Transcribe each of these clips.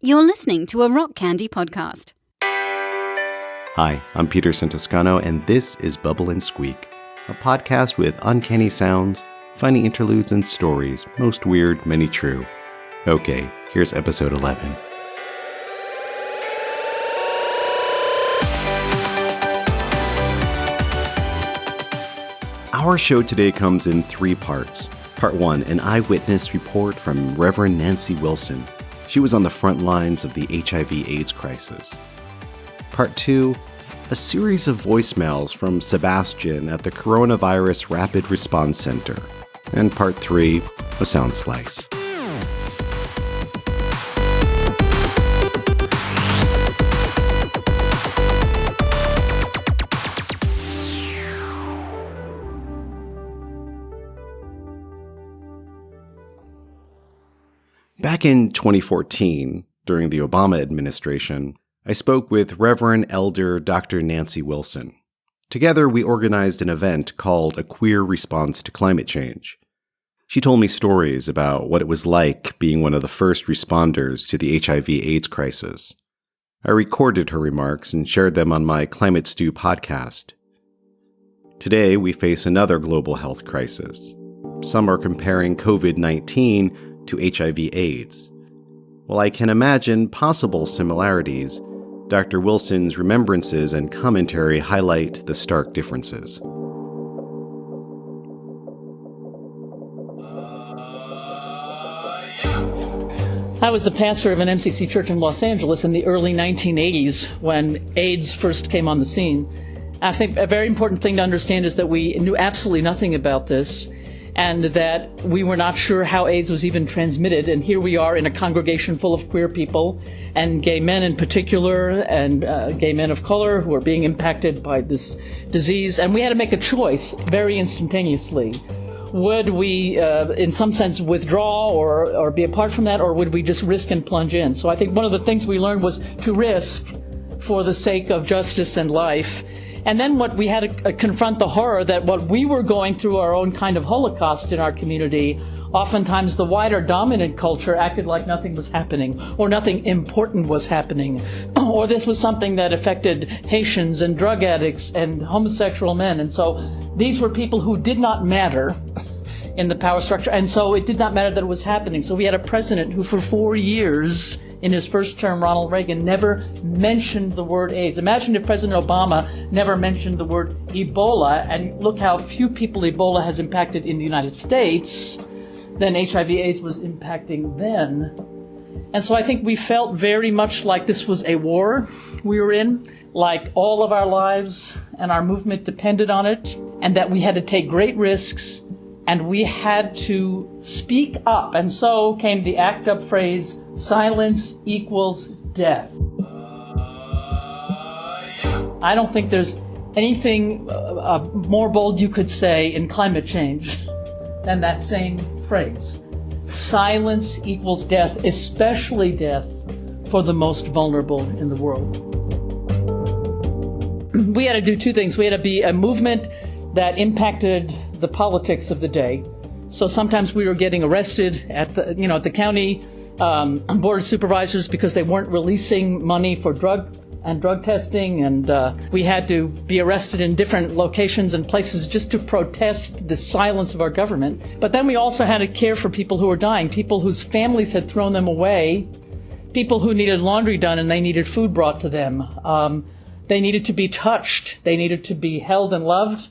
You're listening to a Rock Candy podcast. Hi, I'm Peterson Toscano, and this is Bubble&Squeak, a podcast with uncanny sounds, funny interludes, and stories, most weird, many true. Okay, here's episode 11. Our show today comes in 3 parts. Part 1, an eyewitness report from Rev Nancy Wilson. She was on the front lines of the HIV/AIDS crisis. Part 2, a series of voicemails from Sebastian at the Coronavirus Rapid Response Center. And Part 3, a sound slice. Back in 2014, during the Obama administration, I spoke with Reverend Elder Dr. Nancy Wilson. Together, we organized an event called A Queer Response to Climate Change. She told me stories about what it was like being one of the first responders to the HIV/AIDS crisis. I recorded her remarks and shared them on my Climate Stew podcast. Today, we face another global health crisis. Some are comparing COVID-19 to HIV/AIDS. While I can imagine possible similarities, Dr. Wilson's remembrances and commentary highlight the stark differences. I was the pastor of an MCC church in Los Angeles in the early 1980s when AIDS first came on the scene. I think a very important thing to understand is that we knew absolutely nothing about this, and that we were not sure how AIDS was even transmitted. And here we are in a congregation full of queer people, and gay men in particular, and gay men of color who are being impacted by this disease. And we had to make a choice very instantaneously. Would we, in some sense, withdraw or be apart from that, or would we just risk and plunge in? So I think one of the things we learned was to risk for the sake of justice and life. And then what we had to confront the horror that what we were going through, our own kind of Holocaust in our community, oftentimes the wider dominant culture acted like nothing was happening, or nothing important was happening, or this was something that affected Haitians and drug addicts and homosexual men. And so these were people who did not matter in the power structure, and so it did not matter that it was happening. So we had a president who for 4 years in his first term, Ronald Reagan, never mentioned the word AIDS. Imagine if President Obama never mentioned the word Ebola, and look how few people Ebola has impacted in the United States than HIV/AIDS was impacting then. And so I think we felt very much like this was a war we were in, like all of our lives and our movement depended on it, and that we had to take great risks, and we had to speak up. And so came the ACT UP phrase, silence equals death. I don't think there's anything more bold you could say in climate change than that same phrase. Silence equals death, especially death for the most vulnerable in the world. We had to do 2 things. We had to be a movement that impacted the politics of the day. So sometimes we were getting arrested at the county board of supervisors because they weren't releasing money for drug testing, and we had to be arrested in different locations and places just to protest the silence of our government. But then we also had to care for people who were dying, people whose families had thrown them away, people who needed laundry done and they needed food brought to them. They needed to be touched. They needed to be held and loved.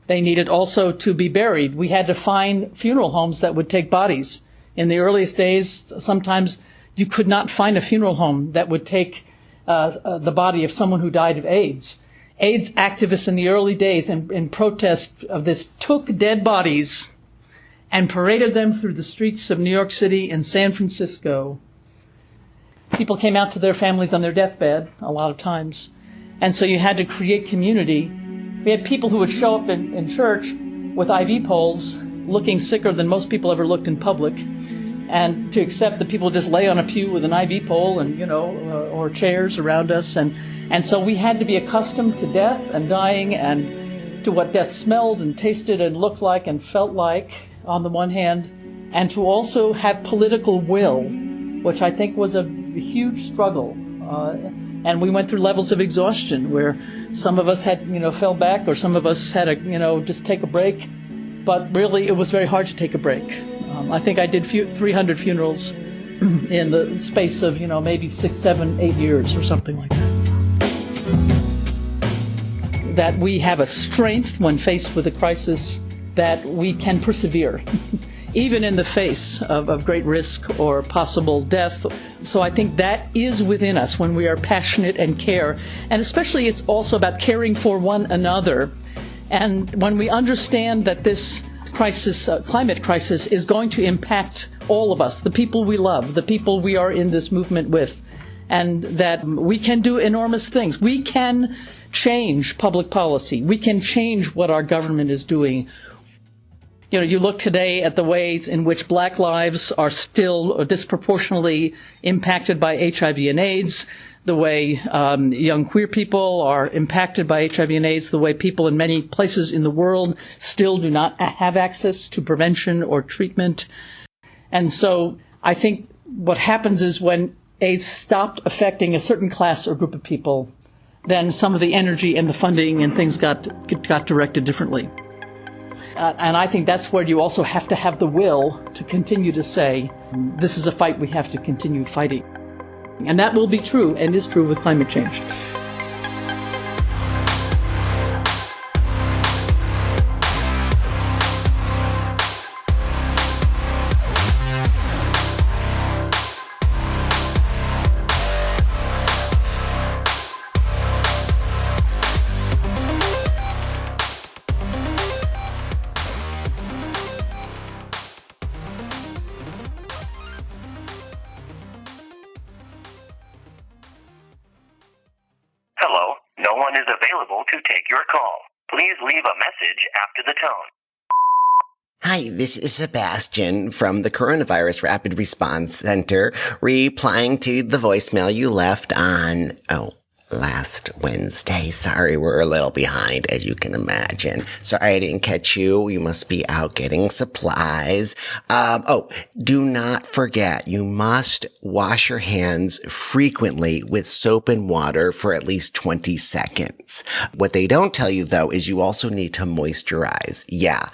They needed also to be buried. We had to find funeral homes that would take bodies. In the earliest days, sometimes you could not find a funeral home that would take the body of someone who died of AIDS. AIDS activists in the early days, in protest of this, took dead bodies and paraded them through the streets of New York City and San Francisco. People came out to their families on their deathbed a lot of times. And so you had to create community. We had people who would show up in church with IV poles, looking sicker than most people ever looked in public, and to accept that people just lay on a pew with an IV pole and, or chairs around us. And so we had to be accustomed to death and dying and to what death smelled and tasted and looked like and felt like on the one hand, and to also have political will, which I think was a huge struggle. And we went through levels of exhaustion where some of us had, fell back, or some of us had to, just take a break. But really, it was very hard to take a break. I think I did 300 funerals in the space of, maybe 6, 7, 8 years or something like that. That we have a strength when faced with a crisis, that we can persevere, even in the face of great risk or possible death. So I think that is within us when we are passionate and care. And especially it's also about caring for one another. And when we understand that this crisis, climate crisis, is going to impact all of us, the people we love, the people we are in this movement with, and that we can do enormous things. We can change public policy. We can change what our government is doing. You look today at the ways in which Black lives are still disproportionately impacted by HIV and AIDS, the way young queer people are impacted by HIV and AIDS, the way people in many places in the world still do not have access to prevention or treatment. And so I think what happens is when AIDS stopped affecting a certain class or group of people, then some of the energy and the funding and things got directed differently. And I think that's where you also have to have the will to continue to say, this is a fight we have to continue fighting. And that will be true and is true with climate change. Hello, no one is available to take your call. Please leave a message after the tone. Hi, this is Sebastian from the Coronavirus Rapid Response Center, replying to the voicemail you left on, last Wednesday. Sorry, we're a little behind, as you can imagine. Sorry I didn't catch you. You must be out getting supplies. Do not forget, you must wash your hands frequently with soap and water for at least 20 seconds. What they don't tell you, though, is you also need to moisturize. Yeah,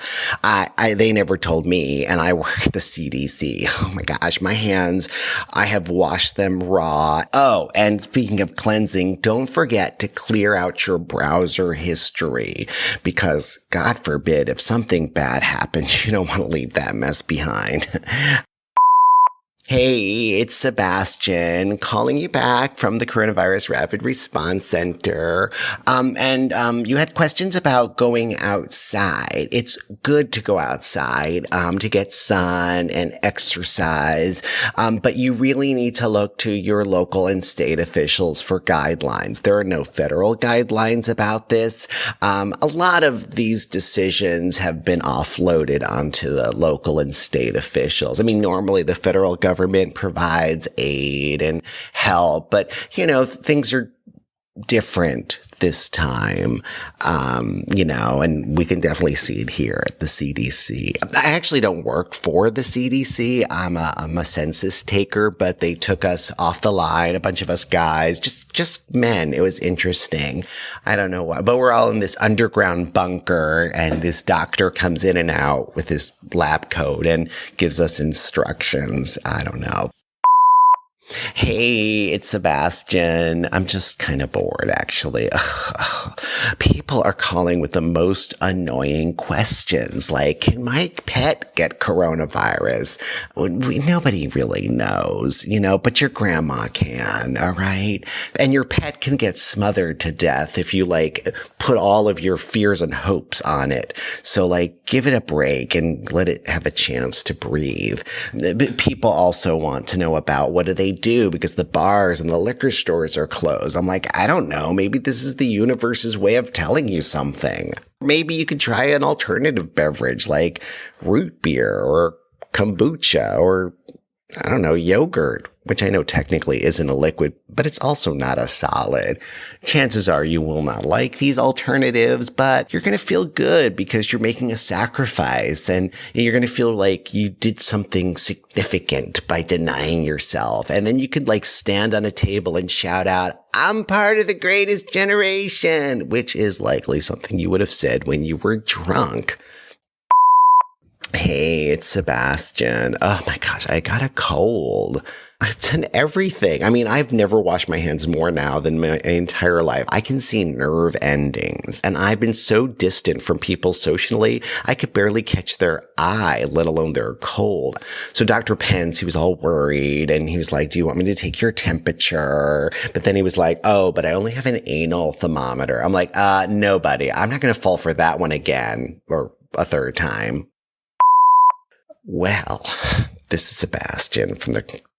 they never told me, and I work at the CDC. Oh my gosh, my hands, I have washed them raw. Oh, and speaking of cleansing, don't forget to clear out your browser history, because God forbid if something bad happens, you don't want to leave that mess behind. Hey, it's Sebastian calling you back from the Coronavirus Rapid Response Center. You had questions about going outside. It's good to go outside, to get sun and exercise. But you really need to look to your local and state officials for guidelines. There are no federal guidelines about this. A lot of these decisions have been offloaded onto the local and state officials. I mean, normally the federal government provides aid and help, but, things are different this time, and we can definitely see it here at the CDC. I actually don't work for the CDC. I'm a census taker, but they took us off the line, a bunch of us guys, just men. It was interesting. I don't know why, but we're all in this underground bunker, and this doctor comes in and out with his lab coat and gives us instructions. I don't know. Hey, it's Sebastian. I'm just kind of bored, actually. People are calling with the most annoying questions, like, can my pet get coronavirus? Nobody really knows, but your grandma can, all right? And your pet can get smothered to death if you, put all of your fears and hopes on it. So, give it a break and let it have a chance to breathe. People also want to know about what do they do because the bars and the liquor stores are closed. I'm like, I don't know. Maybe this is the universe's way of telling you something. Maybe you could try an alternative beverage like root beer or kombucha or I don't know, yogurt, which I know technically isn't a liquid, but it's also not a solid. Chances are you will not like these alternatives, but you're going to feel good because you're making a sacrifice and you're going to feel like you did something significant by denying yourself. And then you could like stand on a table and shout out, I'm part of the greatest generation, which is likely something you would have said when you were drunk. Hey, it's Sebastian. Oh my gosh, I got a cold. I've done everything. I mean, I've never washed my hands more now than my entire life. I can see nerve endings, and I've been so distant from people socially, I could barely catch their eye, let alone their cold. So Dr. Pence, he was all worried, and he was like, do you want me to take your temperature? But then he was like, oh, but I only have an anal thermometer. I'm like, no, buddy, I'm not going to fall for that one again, or a third time. Well, this is Sebastian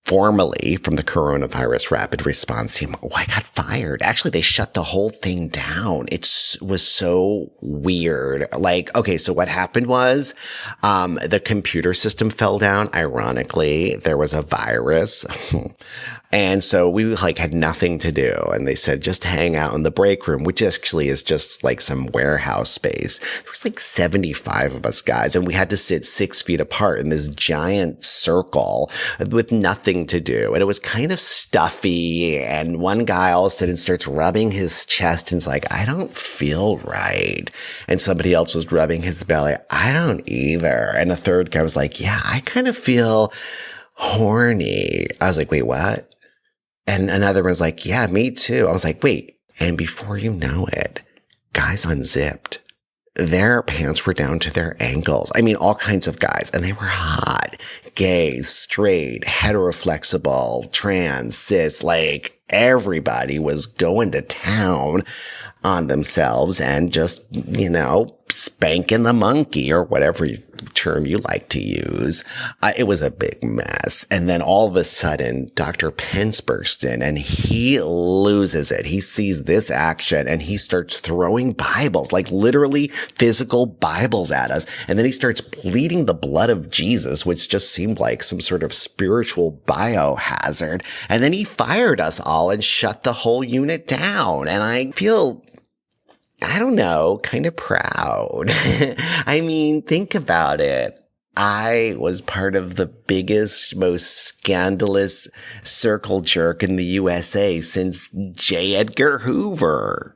formerly from the coronavirus rapid response team. Oh, I got fired. Actually, they shut the whole thing down. It was so weird. Like, okay, so what happened was, the computer system fell down. Ironically, there was a virus. And so we like had nothing to do. And they said, just hang out in the break room, which actually is just like some warehouse space. There was like 75 of us guys, and we had to sit 6 feet apart in this giant circle with nothing to do. And it was kind of stuffy. And one guy all of a sudden starts rubbing his chest and is like, I don't feel right. And somebody else was rubbing his belly. I don't either. And a third guy was like, yeah, I kind of feel horny. I was like, wait, what? And another one's like, yeah, me too. I was like, wait. And before you know it, guys unzipped. Their pants were down to their ankles. I mean, all kinds of guys. And they were hot, gay, straight, heteroflexible, trans, cis. Like, everybody was going to town on themselves and just, you know, spanking the monkey or whatever term you like to use. It was a big mess. And then all of a sudden, Dr. Pence burst in and he loses it. He sees this action and he starts throwing Bibles, like literally physical Bibles at us. And then he starts bleeding the blood of Jesus, which just seemed like some sort of spiritual biohazard. And then he fired us all and shut the whole unit down. And I feel, I don't know, kind of proud. I mean, think about it. I was part of the biggest, most scandalous circle jerk in the USA since J. Edgar Hoover.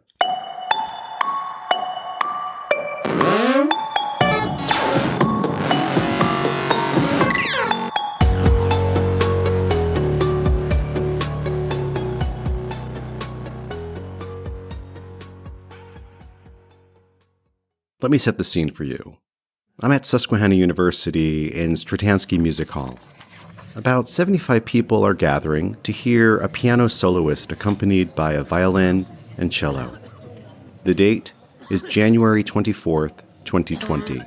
Let me set the scene for you. I'm at Susquehanna University in Stratansky Music Hall. About 75 people are gathering to hear a piano soloist accompanied by a violin and cello. The date is January 24th, 2020.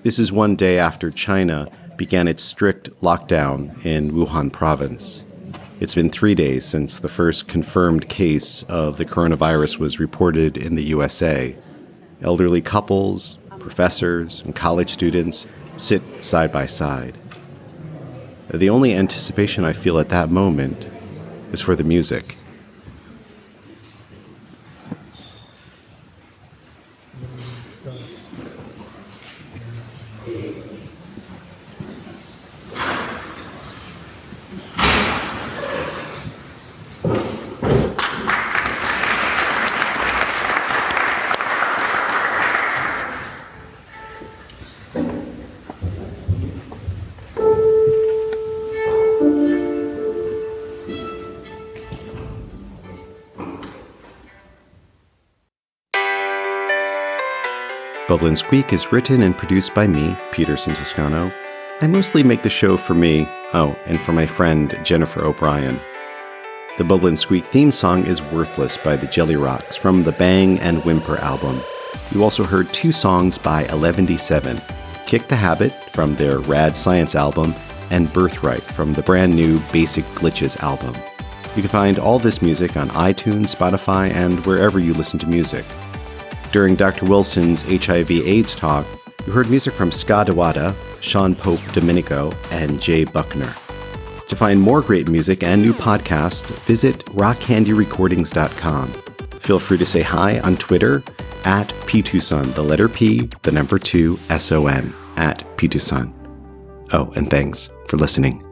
This is one day after China began its strict lockdown in Wuhan province. It's been 3 days since the first confirmed case of the coronavirus was reported in the USA. Elderly couples, professors, and college students sit side by side. The only anticipation I feel at that moment is for the music. Bubble&Squeak is written and produced by me, Peterson Toscano. I mostly make the show for me, and for my friend Jennifer O'Brien. The Bubble&Squeak theme song is Worthless by the Jellyrox from the Bang Whimper album. You also heard 2 songs by ElevetySeven, Kick the Habit from their RadScience album, and Birthrite from the brand new Basic Glitches album. You can find all this music on iTunes, Spotify, and wherever you listen to music. During Dr. Wilson's HIV/AIDS talk, you heard music from Skaj Da Waidah, Pope Domeneko, and J Buckner. To find more great music and new podcasts, visit rockcandyrecordings.com. Feel free to say hi on Twitter at P2Son, the letter P, the number 2, SON, at P2Son. Oh, and thanks for listening.